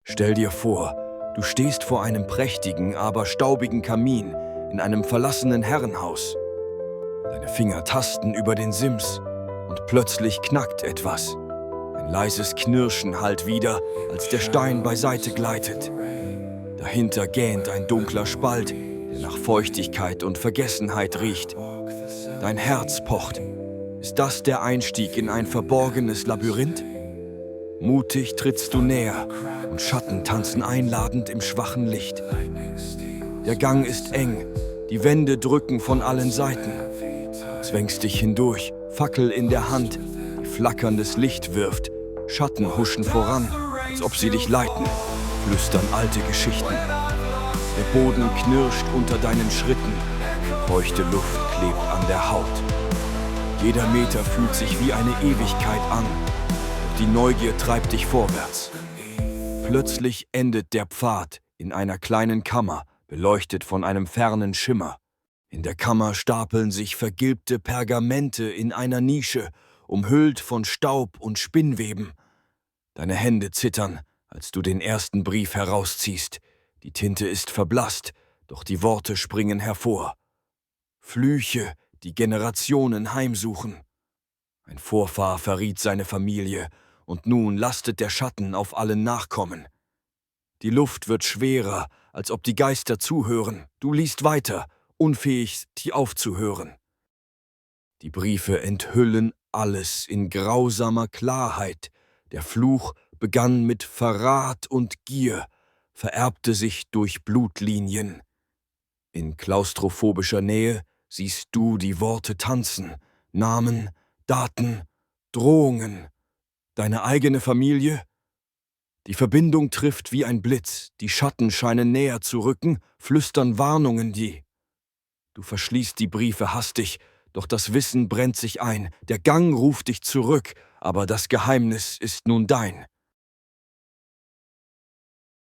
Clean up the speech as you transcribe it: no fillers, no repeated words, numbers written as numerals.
Stell dir vor, du stehst vor einem prächtigen, aber staubigen Kamin in einem verlassenen Herrenhaus. Deine Finger tasten über den Sims und plötzlich knackt etwas. Ein leises Knirschen hallt wieder, als der Stein beiseite gleitet. Dahinter gähnt ein dunkler Spalt, der nach Feuchtigkeit und Vergessenheit riecht. Dein Herz pocht. Ist das der Einstieg in ein verborgenes Labyrinth? Mutig trittst du näher und Schatten tanzen einladend im schwachen Licht. Der Gang ist eng, die Wände drücken von allen Seiten. Zwängst dich hindurch, Fackel in der Hand, die flackerndes Licht wirft. Schatten huschen voran, als ob sie dich leiten, flüstern alte Geschichten. Der Boden knirscht unter deinen Schritten, feuchte Luft klebt an der Haut. Jeder Meter fühlt sich wie eine Ewigkeit an, doch die Neugier treibt dich vorwärts. Plötzlich endet der Pfad in einer kleinen Kammer, beleuchtet von einem fernen Schimmer. In der Kammer stapeln sich vergilbte Pergamente in einer Nische, umhüllt von Staub und Spinnweben. Deine Hände zittern, als du den ersten Brief herausziehst. Die Tinte ist verblasst, doch die Worte springen hervor. Flüche, die Generationen heimsuchen. Ein Vorfahr verriet seine Familie, und nun lastet der Schatten auf allen Nachkommen. Die Luft wird schwerer, als ob die Geister zuhören. Du liest weiter, unfähig, die aufzuhören. Die Briefe enthüllen alles in grausamer Klarheit. Der Fluch begann mit Verrat und Gier, vererbte sich durch Blutlinien. In klaustrophobischer Nähe siehst du die Worte tanzen, Namen, Daten, Drohungen. Deine eigene Familie? Die Verbindung trifft wie ein Blitz, die Schatten scheinen näher zu rücken, flüstern Warnungen die. Du verschließt die Briefe hastig, doch das Wissen brennt sich ein, der Gang ruft dich zurück, aber das Geheimnis ist nun dein.